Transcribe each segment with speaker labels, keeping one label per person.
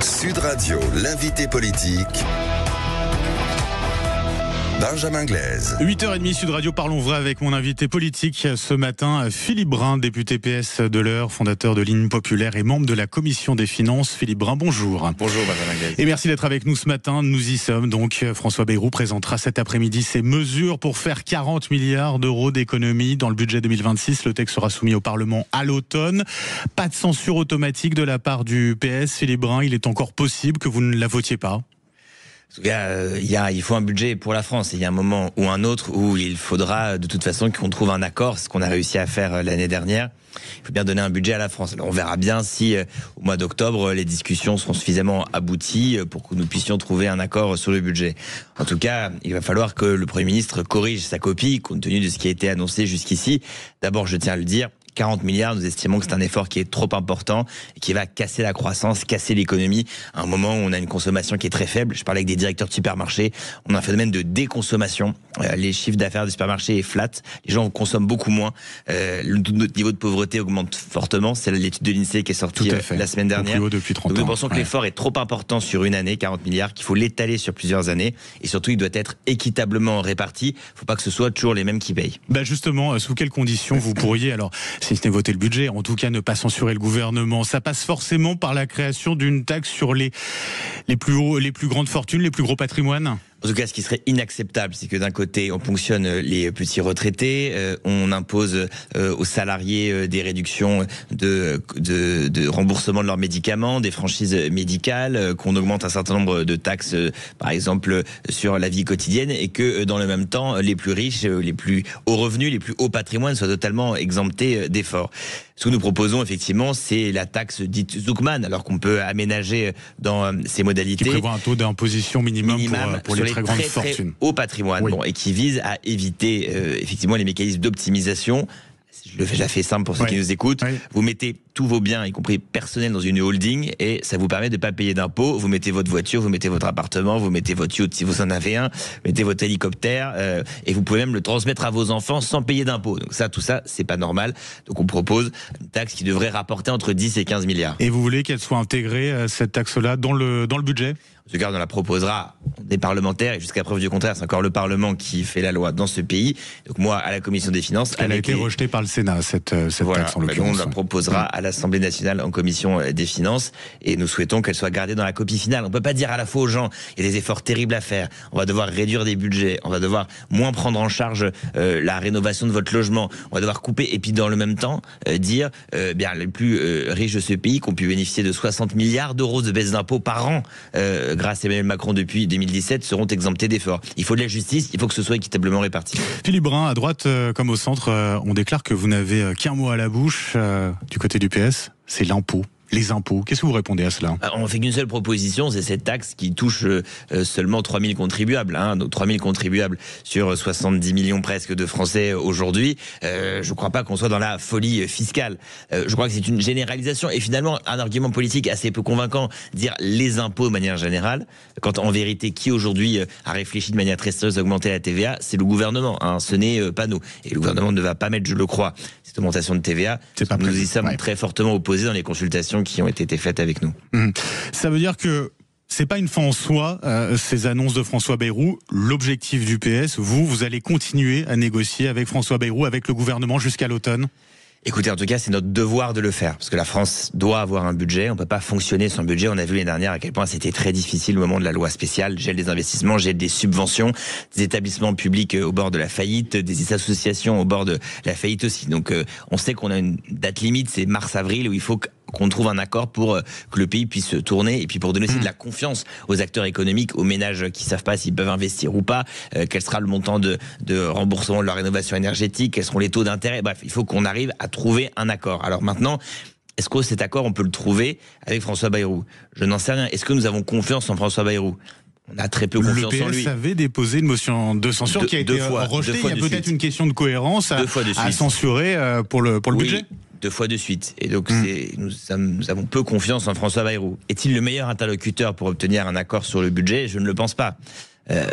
Speaker 1: Sud Radio, l'invité politique, Benjamin Glaise.
Speaker 2: 8h30 Sud Radio, parlons vrai avec mon invité politique ce matin, Philippe Brun, député PS de l'Eure, fondateur de l'Union populaire et membre de la commission des finances. Philippe Brun, bonjour.
Speaker 3: Bonjour Benjamin Glaise.
Speaker 2: Et merci d'être avec nous ce matin. Nous y sommes donc. François Bayrou présentera cet après-midi ses mesures pour faire 40 milliards d'euros d'économies dans le budget 2026. Le texte sera soumis au Parlement à l'automne. Pas de censure automatique de la part du PS. Philippe Brun, il est encore possible que vous ne la votiez pas?
Speaker 3: En tout cas, il faut un budget pour la France. Et il y a un moment ou un autre où il faudra de toute façon qu'on trouve un accord, ce qu'on a réussi à faire l'année dernière. Il faut bien donner un budget à la France. Alors on verra bien si au mois d'octobre les discussions seront suffisamment abouties pour que nous puissions trouver un accord sur le budget. En tout cas, il va falloir que le Premier ministre corrige sa copie compte tenu de ce qui a été annoncé jusqu'ici. D'abord, je tiens à le dire, 40 milliards, nous estimons que c'est un effort qui est trop important et qui va casser la croissance, casser l'économie à un moment où on a une consommation qui est très faible. Je parlais avec des directeurs de supermarchés, on a un phénomène de déconsommation. Les chiffres d'affaires des supermarchés est flat, les gens consomment beaucoup moins. Notre niveau de pauvreté augmente fortement, c'est l'étude de l'INSEE qui est sortie la semaine dernière.
Speaker 2: Plus haut depuis 30
Speaker 3: Donc
Speaker 2: ans.
Speaker 3: nous pensons que l'effort est trop important sur une année, 40 milliards, qu'il faut l'étaler sur plusieurs années et surtout il doit être équitablement réparti. Il ne faut pas que ce soit toujours les mêmes qui payent.
Speaker 2: Justement, sous quelles conditions vous pourriez, alors si ce n'est voter le budget, en tout cas ne pas censurer le gouvernement, ça passe forcément par la création d'une taxe sur les plus grandes fortunes, les plus gros patrimoines?
Speaker 3: En tout cas, ce qui serait inacceptable, c'est que d'un côté, on ponctionne les petits retraités, on impose aux salariés des réductions de remboursement de leurs médicaments, des franchises médicales, qu'on augmente un certain nombre de taxes, par exemple, sur la vie quotidienne, et que dans le même temps, les plus riches, les plus hauts revenus, les plus hauts patrimoines soient totalement exemptés d'efforts. Ce que nous proposons, effectivement, c'est la taxe dite Zuckman, alors qu'on peut aménager dans ses modalités.
Speaker 2: Qui prévoit un taux d'imposition minimum pour les très grandes fortunes.
Speaker 3: Au patrimoine,
Speaker 2: oui.
Speaker 3: Et qui vise à éviter effectivement les mécanismes d'optimisation. Je la fais simple pour ceux qui nous écoutent. Oui. Vous mettez tous vos biens, y compris personnels, dans une holding et ça vous permet de ne pas payer d'impôts. Vous mettez votre voiture, vous mettez votre appartement, vous mettez votre yacht si vous en avez un, vous mettez votre hélicoptère et vous pouvez même le transmettre à vos enfants sans payer d'impôts. Donc tout ça, c'est pas normal. Donc on propose une taxe qui devrait rapporter entre 10 et 15 milliards.
Speaker 2: Et vous voulez qu'elle soit intégrée, cette taxe-là, dans le budget ?
Speaker 3: En tout cas, on la proposera des parlementaires et jusqu'à preuve du contraire, c'est encore le Parlement qui fait la loi dans ce pays. Donc moi, à la Commission des Finances...
Speaker 2: Elle a été rejetée par le Sénat, cette taxe en l'occurrence.
Speaker 3: On la proposera à l'Assemblée nationale en Commission des Finances et nous souhaitons qu'elle soit gardée dans la copie finale. On ne peut pas dire à la fois aux gens, il y a des efforts terribles à faire, on va devoir réduire des budgets, on va devoir moins prendre en charge la rénovation de votre logement, on va devoir couper et puis dans le même temps dire bien les plus riches de ce pays qui ont pu bénéficier de 60 milliards d'euros de baisse d'impôts par an grâce à Emmanuel Macron depuis 2017, seront exemptés d'efforts. Il faut de la justice, il faut que ce soit équitablement réparti.
Speaker 2: Philippe Brun, à droite comme au centre, on déclare que vous n'avez qu'un mot à la bouche du côté du PS, c'est l'impôt. Les impôts. Qu'est-ce que vous répondez à cela ?
Speaker 3: On fait qu'une seule proposition, c'est cette taxe qui touche seulement 3000 contribuables. Donc 3000 contribuables sur 70 millions presque de Français aujourd'hui. Je ne crois pas qu'on soit dans la folie fiscale. Je crois que c'est une généralisation et finalement un argument politique assez peu convaincant, dire les impôts de manière générale, quand en vérité qui aujourd'hui a réfléchi de manière très sérieuse à augmenter la TVA, c'est le gouvernement. Ce n'est pas nous. Et le gouvernement ne va pas mettre, je le crois, cette augmentation de TVA. Nous y sommes très fortement opposés dans les consultations qui ont été faites avec nous.
Speaker 2: Ça veut dire que c'est pas une fin en soi, ces annonces de François Bayrou. L'objectif du PS, vous allez continuer à négocier avec François Bayrou, avec le gouvernement jusqu'à l'automne ?
Speaker 3: Écoutez, en tout cas, c'est notre devoir de le faire, parce que la France doit avoir un budget. On ne peut pas fonctionner sans budget. On a vu l'année dernière à quel point c'était très difficile au moment de la loi spéciale. Gel des investissements, gel des subventions, des établissements publics au bord de la faillite, des associations au bord de la faillite aussi. Donc, on sait qu'on a une date limite, c'est mars-avril, où il faut qu'on trouve un accord pour que le pays puisse tourner et puis pour donner aussi de la confiance aux acteurs économiques, aux ménages qui savent pas s'ils peuvent investir ou pas, quel sera le montant de remboursement de leur rénovation énergétique, quels seront les taux d'intérêt. Bref, il faut qu'on arrive à trouver un accord. Alors maintenant, est-ce que cet accord, on peut le trouver avec François Bayrou ? Je n'en sais rien. Est-ce que nous avons confiance en François Bayrou ? On a très peu confiance en lui.
Speaker 2: Le PS avait déposé une motion de censure qui a été rejetée. Il y a peut-être une question de cohérence à censurer pour le budget ?
Speaker 3: 2 fois de suite. Et donc, nous avons peu confiance en François Bayrou. Est-il le meilleur interlocuteur pour obtenir un accord sur le budget ? Je ne le pense pas.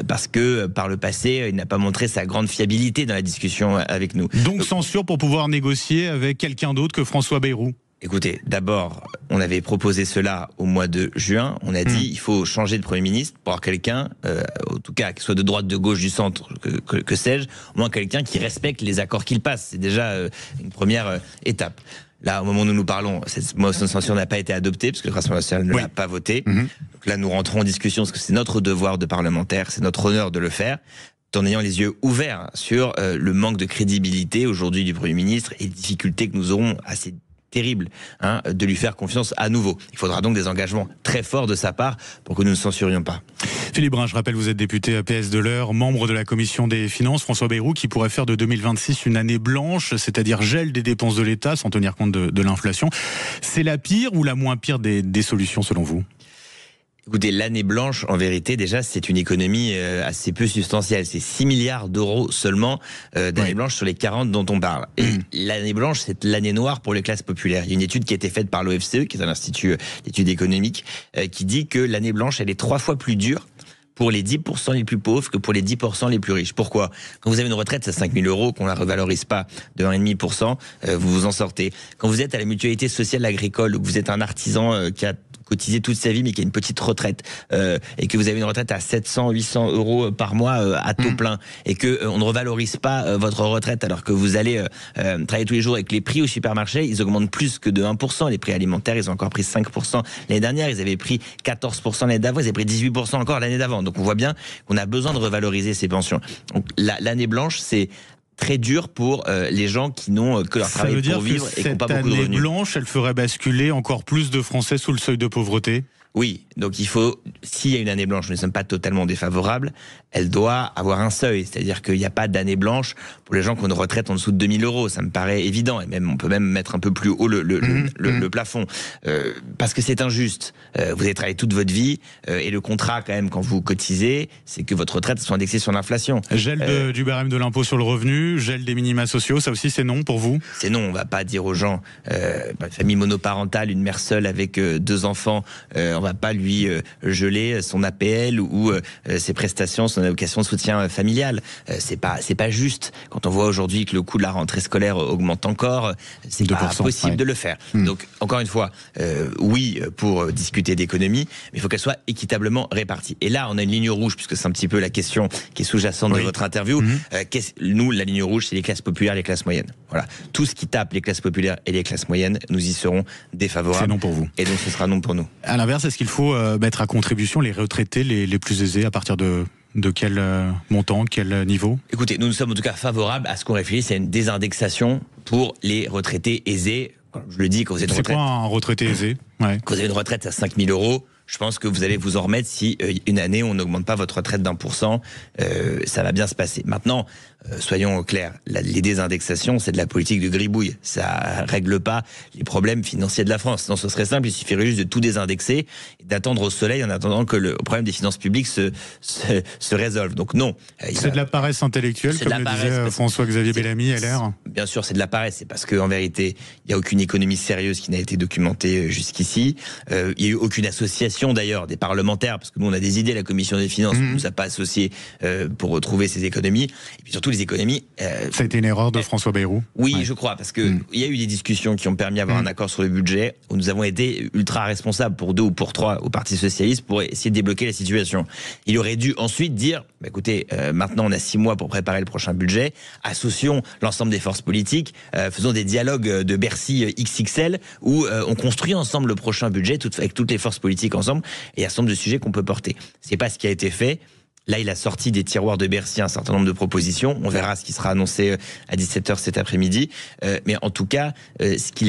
Speaker 3: Parce que, par le passé, il n'a pas montré sa grande fiabilité dans la discussion avec nous.
Speaker 2: Donc, censure pour pouvoir négocier avec quelqu'un d'autre que François Bayrou ?
Speaker 3: Écoutez, d'abord, on avait proposé cela au mois de juin. On a dit il faut changer de Premier ministre pour avoir quelqu'un, en tout cas, qu'il soit de droite, de gauche, du centre, que sais-je, au moins quelqu'un qui respecte les accords qu'il passe. C'est déjà une première étape. Là, au moment où nous parlons, cette motion de censure n'a pas été adoptée parce que le Rassemblement national ne l'a pas votée. Donc là, nous rentrons en discussion parce que c'est notre devoir de parlementaire, c'est notre honneur de le faire, en ayant les yeux ouverts sur le manque de crédibilité aujourd'hui du Premier ministre et les difficultés que nous aurons assez terrible de lui faire confiance à nouveau. Il faudra donc des engagements très forts de sa part pour que nous ne censurions pas.
Speaker 2: Philippe Brun, je rappelle, vous êtes député PS de l'Eure, membre de la Commission des Finances. François Bayrou qui pourrait faire de 2026 une année blanche, c'est-à-dire gel des dépenses de l'État sans tenir compte de l'inflation. C'est la pire ou la moins pire des solutions selon vous ?
Speaker 3: Écoutez, l'année blanche, en vérité, déjà, c'est une économie assez peu substantielle. C'est 6 milliards d'euros seulement d'année blanche sur les 40 dont on parle. Et l'année blanche, c'est l'année noire pour les classes populaires. Il y a une étude qui a été faite par l'OFCE, qui est un institut d'études économiques, qui dit que l'année blanche, elle est 3 fois plus dure pour les 10% les plus pauvres que pour les 10% les plus riches. Pourquoi ? Quand vous avez une retraite à 5 000 euros, qu'on la revalorise pas de 1,5%, vous vous en sortez. Quand vous êtes à la mutualité sociale agricole, ou que vous êtes un artisan qui a cotisé toute sa vie mais qui a une petite retraite et que vous avez une retraite à 700-800 euros par mois à taux plein et que on ne revalorise pas votre retraite alors que vous allez travailler tous les jours et que les prix au supermarché ils augmentent plus que de 1%. Les prix alimentaires ils ont encore pris 5% l'année dernière, ils avaient pris 14% l'année d'avant, ils avaient pris 18% encore l'année d'avant. Donc on voit bien qu'on a besoin de revaloriser ces pensions. Donc l'année blanche c'est très dur pour les gens qui n'ont que leur travail pour vivre et qui n'ont pas beaucoup de revenus.
Speaker 2: Cette année blanche, elle ferait basculer encore plus de Français sous le seuil de pauvreté ?
Speaker 3: Oui, donc il faut, s'il y a une année blanche, nous ne sommes pas totalement défavorables, elle doit avoir un seuil, c'est-à-dire qu'il n'y a pas d'année blanche pour les gens qui ont une retraite en dessous de 2000 euros, ça me paraît évident, et même on peut même mettre un peu plus haut le plafond, parce que c'est injuste. Vous avez travaillé toute votre vie, et le contrat quand même quand vous cotisez, c'est que votre retraite soit indexée sur l'inflation.
Speaker 2: Gel du barème de l'impôt sur le revenu, gel des minima sociaux, ça aussi c'est non pour vous ?
Speaker 3: C'est non, on va pas dire aux gens, une famille monoparentale, une mère seule avec 2 enfants, on va pas lui geler son APL ou ses prestations, son allocation de soutien familial. C'est pas juste. Quand on voit aujourd'hui que le coût de la rentrée scolaire augmente encore, c'est pas possible de le faire. Donc encore une fois, oui pour discuter d'économie, mais il faut qu'elle soit équitablement répartie. Et là, on a une ligne rouge puisque c'est un petit peu la question qui est sous-jacente de votre interview. Nous, la ligne rouge, c'est les classes populaires, les classes moyennes. Voilà, tout ce qui tape les classes populaires et les classes moyennes, nous y serons défavorables.
Speaker 2: C'est non pour vous.
Speaker 3: Et donc ce sera non pour nous.
Speaker 2: À l'inverse, est-ce qu'il faut mettre à contribution les retraités les plus aisés à partir de quel montant, quel niveau ? Écoutez,
Speaker 3: nous sommes en tout cas favorables à ce qu'on réfléchisse à une désindexation pour les retraités aisés. Je le dis, quand vous êtes
Speaker 2: C'est quoi un retraité aisé ?
Speaker 3: Quand vous avez une retraite à 5 000 euros, je pense que vous allez vous en remettre si une année on n'augmente pas votre retraite d'1%, ça va bien se passer. Maintenant, soyons clairs, les désindexations, c'est de la politique de gribouille. Ça règle pas les problèmes financiers de la France. Non, ce serait simple, il suffirait juste de tout désindexer et d'attendre au soleil en attendant que le problème des finances publiques se résolve. Donc non.
Speaker 2: C'est de la paresse intellectuelle, comme le disait François-Xavier Bellamy, LR.
Speaker 3: Bien sûr, c'est de la paresse. C'est parce qu'en vérité, il n'y a aucune économie sérieuse qui n'a été documentée jusqu'ici. Il n'y a eu aucune association d'ailleurs des parlementaires, parce que nous on a des idées, la commission des finances ne nous a pas associés pour retrouver ces économies. Et puis surtout les économies.
Speaker 2: Ça a été une erreur de François Bayrou ?
Speaker 3: Oui, je crois, parce que il y a eu des discussions qui ont permis d'avoir un accord sur le budget, où nous avons été ultra responsables pour 2 ou pour 3 au Parti Socialiste pour essayer de débloquer la situation. Il aurait dû ensuite dire, écoutez, maintenant on a 6 mois pour préparer le prochain budget, associons l'ensemble des forces politiques, faisons des dialogues de Bercy XXL, où on construit ensemble le prochain budget, avec toutes les forces politiques ensemble, et il y a un certain nombre de sujets qu'on peut porter. C'est pas ce qui a été fait. Là, il a sorti des tiroirs de Bercy un certain nombre de propositions. On verra ce qui sera annoncé à 17h cet après-midi. Mais en tout cas, ce qui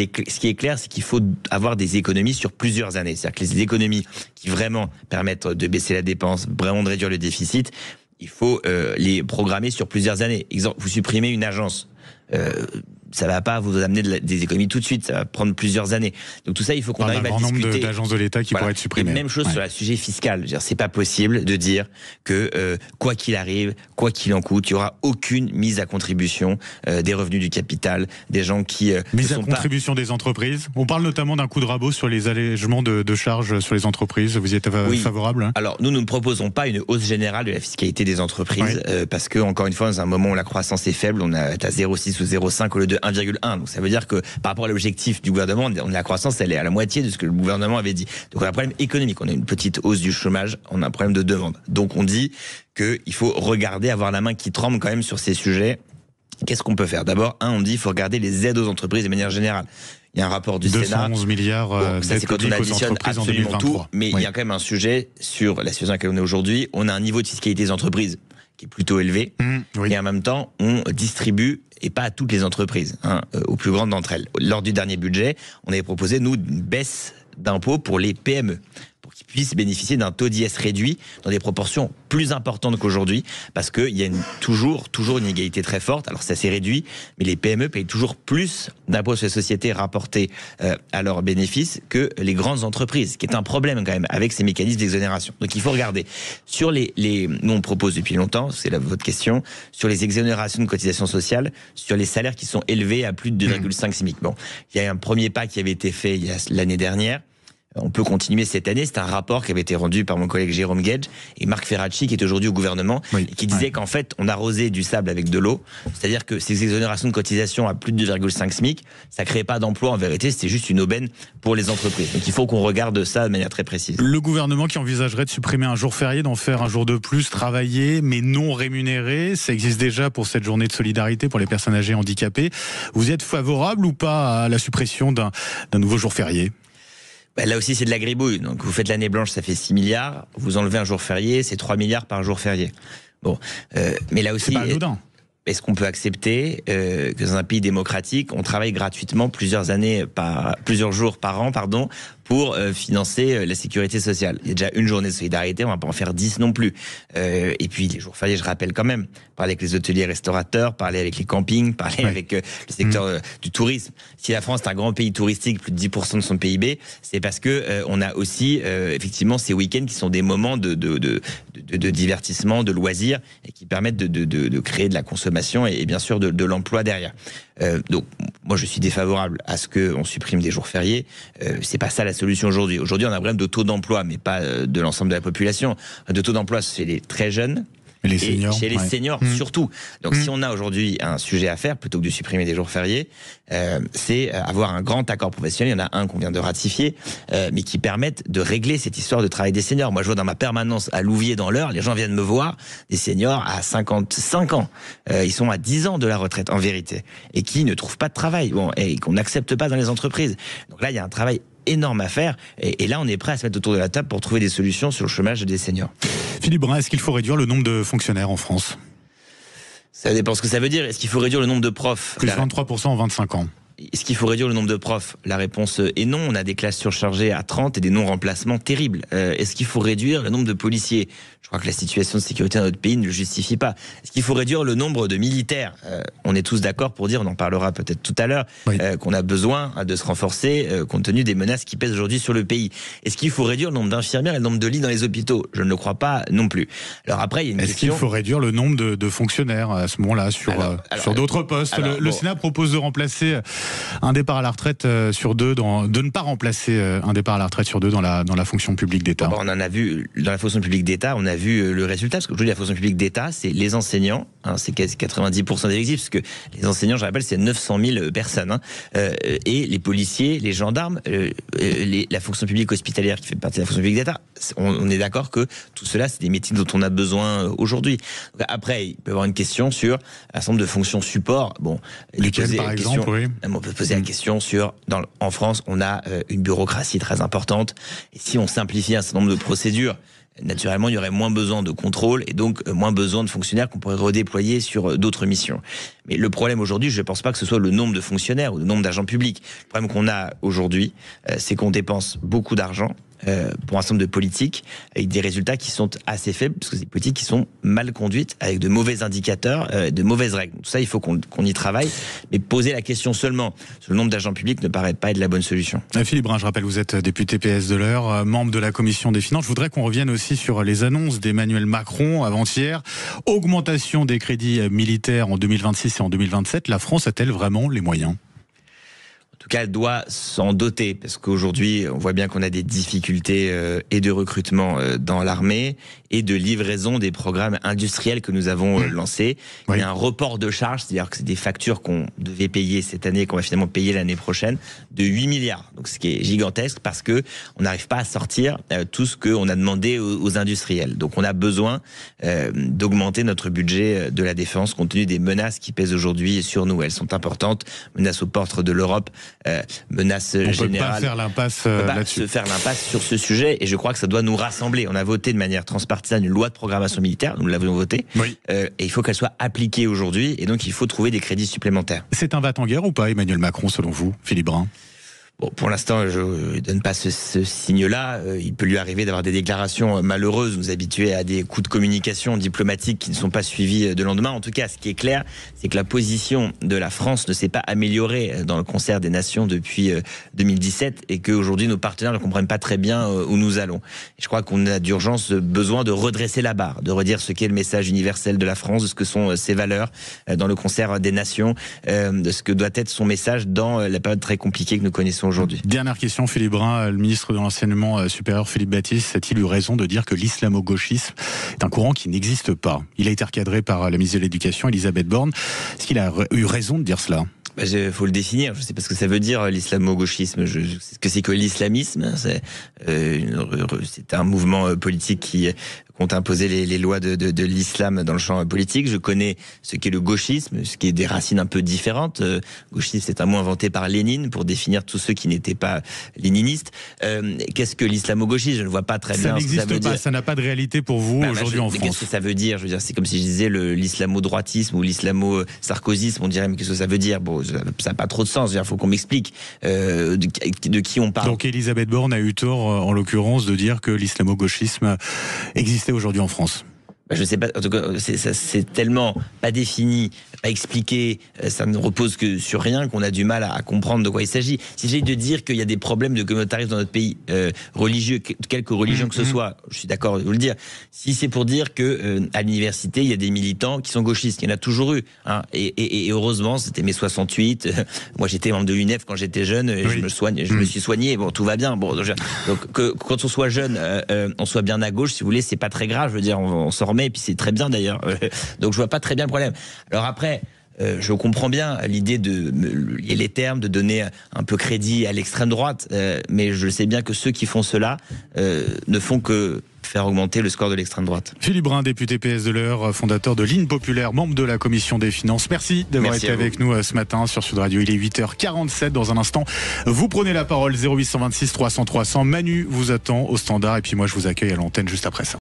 Speaker 3: est clair, c'est qu'il faut avoir des économies sur plusieurs années. C'est-à-dire que les économies qui vraiment permettent de baisser la dépense, vraiment de réduire le déficit, il faut les programmer sur plusieurs années. Exemple, vous supprimez une agence. Ça va pas vous amener des économies tout de suite, ça va prendre plusieurs années. Donc tout ça, il faut qu'on arrive à discuter. Un grand nombre
Speaker 2: d'agences de l'État qui pourraient être supprimées.
Speaker 3: Et même chose sur le sujet fiscal. C'est pas possible de dire que quoi qu'il arrive, quoi qu'il en coûte, il y aura aucune mise à contribution des revenus du capital, des gens qui
Speaker 2: mise à contribution des entreprises. On parle notamment d'un coup de rabot sur les allègements de charges sur les entreprises. Vous y êtes favorable ?
Speaker 3: Alors nous ne proposons pas une hausse générale de la fiscalité des entreprises parce que encore une fois, dans un moment où la croissance est faible, on est à 0,6 ou 0,5 au lieu de 1,1. Donc ça veut dire que par rapport à l'objectif du gouvernement, la croissance, elle est à la moitié de ce que le gouvernement avait dit. Donc on a un problème économique, on a une petite hausse du chômage, on a un problème de demande. Donc on dit qu'il faut regarder, avoir la main qui tremble quand même sur ces sujets. Qu'est-ce qu'on peut faire? D'abord, on dit qu'il faut regarder les aides aux entreprises de manière générale. Il y a un rapport du Sénat.
Speaker 2: 211 milliards
Speaker 3: ça c'est quand on additionne absolument tout. Mais il y a quand même un sujet sur la situation à laquelle on est aujourd'hui. On a un niveau de fiscalité des entreprises qui est plutôt élevé. Et en même temps, on distribue, et pas à toutes les entreprises, aux plus grandes d'entre elles. Lors du dernier budget, on avait proposé, nous, une baisse d'impôts pour les PME, pour qu'ils puissent bénéficier d'un taux d'IS réduit dans des proportions plus importantes qu'aujourd'hui, parce qu'il y a toujours une inégalité très forte. Alors ça s'est réduit, mais les PME payent toujours plus d'impôts sur les sociétés rapportés à leurs bénéfices que les grandes entreprises, ce qui est un problème quand même avec ces mécanismes d'exonération. Donc il faut regarder. Sur nous on propose depuis longtemps, c'est votre question, sur les exonérations de cotisations sociales, sur les salaires qui sont élevés à plus de 2,5 SMIC. Bon, il y a un premier pas qui avait été fait l'année dernière. On peut continuer cette année. C'est un rapport qui avait été rendu par mon collègue Jérôme Guedj et Marc Ferracci, qui est aujourd'hui au gouvernement, et qui disait qu'en fait, on arrosait du sable avec de l'eau. C'est-à-dire que ces exonérations de cotisation à plus de 2,5 SMIC, ça créait pas d'emploi en vérité, c'était juste une aubaine pour les entreprises. Donc il faut qu'on regarde ça de manière très précise.
Speaker 2: Le gouvernement qui envisagerait de supprimer un jour férié, d'en faire un jour de plus travaillé, mais non rémunéré, ça existe déjà pour cette journée de solidarité pour les personnes âgées handicapées. Vous êtes favorable ou pas à la suppression d'un nouveau jour férié?
Speaker 3: Là aussi, c'est de la gribouille. Donc, vous faites l'année blanche, ça fait 6 milliards. Vous enlevez un jour férié, c'est 3 milliards par jour férié. Bon. Mais là aussi.
Speaker 2: C'est pas anodin.
Speaker 3: Est-ce qu'on peut accepter que dans un pays démocratique, on travaille gratuitement plusieurs jours par an, pour financer la sécurité sociale? Il y a déjà une journée de solidarité, on va pas en faire 10 non plus. Et puis les jours fériés, je rappelle quand même, parler avec les hôteliers restaurateurs, parler avec les campings, parler avec le secteur du tourisme. Si la France est un grand pays touristique, plus de 10% de son PIB, c'est parce que on a aussi effectivement ces week-ends qui sont des moments de divertissement, de loisirs, et qui permettent de créer de la consommation et bien sûr de l'emploi derrière. Donc moi je suis défavorable à ce qu'on supprime des jours fériés. C'est pas ça la solution aujourd'hui. Aujourd'hui on a un problème de taux d'emploi, mais pas de l'ensemble de la population. De taux d'emploi chez les très jeunes.
Speaker 2: Les seniors,
Speaker 3: chez les seniors surtout. Donc si on a aujourd'hui un sujet à faire, plutôt que de supprimer des jours fériés, c'est avoir un grand accord professionnel. Il y en a un qu'on vient de ratifier, mais qui permette de régler cette histoire de travail des seniors. Moi je vois dans ma permanence à Louviers dans l'Eure, les gens viennent me voir, des seniors à 55 ans. Ils sont à 10 ans de la retraite en vérité, et qui ne trouvent pas de travail, et qu'on n'accepte pas dans les entreprises. Donc là il y a un travail énorme à faire, et là on est prêt à se mettre autour de la table pour trouver des solutions sur le chômage des seniors.
Speaker 2: Philippe Brun, est-ce qu'il faut réduire le nombre de fonctionnaires en France?
Speaker 3: Ça dépend ce que ça veut dire. Est-ce qu'il faut réduire le nombre de profs?
Speaker 2: Plus 23% en 25 ans.
Speaker 3: Est-ce qu'il faut réduire le nombre de profs? La réponse est non. On a des classes surchargées à 30 et des non-remplacements terribles. Est-ce qu'il faut réduire le nombre de policiers? Je crois que la situation de sécurité dans notre pays ne le justifie pas. Est-ce qu'il faut réduire le nombre de militaires? On est tous d'accord pour dire, on en parlera peut-être tout à l'heure, qu'on a besoin de se renforcer compte tenu des menaces qui pèsent aujourd'hui sur le pays. Est-ce qu'il faut réduire le nombre d'infirmières et le nombre de lits dans les hôpitaux? Je ne le crois pas non plus. Alors après, il y a une question...
Speaker 2: Est-ce qu'il faut réduire le nombre de fonctionnaires à ce moment-là sur d'autres postes? Le Sénat propose de remplacer un départ à la retraite sur deux, de ne pas remplacer un départ à la retraite sur deux dans la fonction publique d'État.
Speaker 3: On en a vu dans la fonction publique d'État, on a vu le résultat, parce qu'aujourd'hui la fonction publique d'État, c'est les enseignants, c'est quasi 90% des effectifs, parce que les enseignants, je rappelle, c'est 900 000 personnes, et les policiers, les gendarmes, la fonction publique hospitalière qui fait partie de la fonction publique d'État. On est d'accord que tout cela, c'est des métiers dont on a besoin aujourd'hui. Donc après, il peut y avoir une question sur un certain nombre de fonctions support.
Speaker 2: Lesquelles, par exemple, oui.
Speaker 3: On peut poser la question sur, en France, on a une bureaucratie très importante, et si on simplifie un certain nombre de procédures, naturellement, il y aurait moins besoin de contrôle et donc moins besoin de fonctionnaires qu'on pourrait redéployer sur d'autres missions. Mais le problème aujourd'hui, je ne pense pas que ce soit le nombre de fonctionnaires ou le nombre d'agents publics. Le problème qu'on a aujourd'hui, c'est qu'on dépense beaucoup d'argent pour un certain nombre de politiques avec des résultats qui sont assez faibles, parce que c'est des politiques qui sont mal conduites, avec de mauvais indicateurs, de mauvaises règles. Tout ça, il faut qu'on y travaille, mais poser la question seulement sur le nombre d'agents publics ne paraît pas être la bonne solution.
Speaker 2: Philippe Brun, je rappelle, vous êtes député PS de l'Eure, membre de la Commission des Finances. Je voudrais qu'on revienne aussi sur les annonces d'Emmanuel Macron avant-hier. Augmentation des crédits militaires en 2026 et en 2027. La France a-t-elle vraiment les moyens ?
Speaker 3: tout cas, elle doit s'en doter, parce qu'aujourd'hui, on voit bien qu'on a des difficultés et de recrutement dans l'armée et de livraison des programmes industriels que nous avons lancés. Oui. Il y a un report de charges, c'est-à-dire que c'est des factures qu'on devait payer cette année, qu'on va finalement payer l'année prochaine, de 8 milliards. Donc, ce qui est gigantesque, parce que on n'arrive pas à sortir tout ce qu'on a demandé aux industriels. Donc, on a besoin d'augmenter notre budget de la défense, compte tenu des menaces qui pèsent aujourd'hui sur nous. Elles sont importantes. Menaces aux portes de l'Europe, menaces générales. On ne peut pas
Speaker 2: faire l'impasse là-dessus.
Speaker 3: Se faire l'impasse sur ce sujet, et je crois que ça doit nous rassembler. On a voté de manière transpartisane une loi de programmation militaire, nous l'avons votée, oui. Et il faut qu'elle soit appliquée aujourd'hui, et donc il faut trouver des crédits supplémentaires.
Speaker 2: C'est un va-t-en-guerre ou pas, Emmanuel Macron, selon vous, Philippe Brun?
Speaker 3: Bon, pour l'instant, je ne donne pas ce signe-là. Il peut lui arriver d'avoir des déclarations malheureuses, nous habituer à des coups de communication diplomatique qui ne sont pas suivis de lendemain. En tout cas, ce qui est clair, c'est que la position de la France ne s'est pas améliorée dans le concert des nations depuis 2017, et qu'aujourd'hui, nos partenaires ne comprennent pas très bien où nous allons. Et je crois qu'on a d'urgence besoin de redresser la barre, de redire ce qu'est le message universel de la France, de ce que sont ses valeurs dans le concert des nations, de ce que doit être son message dans la période très compliquée que nous connaissons aujourd'hui.
Speaker 2: Dernière question, Philippe Brun, le ministre de l'Enseignement supérieur Philippe Baptiste a-t-il eu raison de dire que l'islamo-gauchisme est un courant qui n'existe pas? Il a été recadré par la ministre de l'Éducation, Elisabeth Borne. Est-ce qu'il a eu raison de dire cela?
Speaker 3: Faut le définir. Je sais pas ce que ça veut dire, l'islamo-gauchisme. Je sais ce que c'est que l'islamisme. C'est un mouvement politique qui compte imposer les lois de l'islam dans le champ politique. Je connais ce qu'est le gauchisme, ce qui est des racines un peu différentes. Gauchisme, c'est un mot inventé par Lénine pour définir tous ceux qui n'étaient pas léninistes. Qu'est-ce que l'islamo-gauchisme? Je ne vois pas très bien ce que ça veut dire.
Speaker 2: Ça n'a pas de réalité pour vous aujourd'hui en France.
Speaker 3: Qu'est-ce que ça veut dire? Je veux dire, c'est comme si je disais l'islamo-droitisme ou l'islamo-sarkozisme. On dirait, mais qu'est-ce que ça veut dire? Bon, ça n'a pas trop de sens. Il faut qu'on m'explique de qui on parle.
Speaker 2: Donc Elisabeth Borne a eu tort, en l'occurrence, de dire que l'islamo-gauchisme existait aujourd'hui en France.
Speaker 3: Je sais pas, en tout cas, c'est tellement pas défini, pas expliqué, ça ne repose que sur rien qu'on a du mal à comprendre de quoi il s'agit. Si j'ai de dire qu'il y a des problèmes de communautarisme dans notre pays, religieux, quelque religion que ce soit, je suis d'accord de vous le dire. Si c'est pour dire que à l'université, il y a des militants qui sont gauchistes, il y en a toujours eu, hein, et heureusement, c'était mai 68, moi j'étais membre de l'UNEF quand j'étais jeune, et je me suis soigné, bon, tout va bien. Bon, donc quand on soit jeune, on soit bien à gauche, si vous voulez, c'est pas très grave, je veux dire, on s'en et puis c'est très bien d'ailleurs. Donc je vois pas très bien le problème. Alors après, je comprends bien l'idée de lier les termes, de donner un peu crédit à l'extrême droite, mais je sais bien que ceux qui font cela ne font que faire augmenter le score de l'extrême droite.
Speaker 2: Philippe Brun, député PS de l'Eure, fondateur de l'Union Populaire, membre de la Commission des Finances. Merci d'avoir été avec nous ce matin sur Sud Radio. Il est 8h47. Dans un instant, vous prenez la parole. 0826 300 300. Manu vous attend au standard. Et puis moi, je vous accueille à l'antenne juste après ça.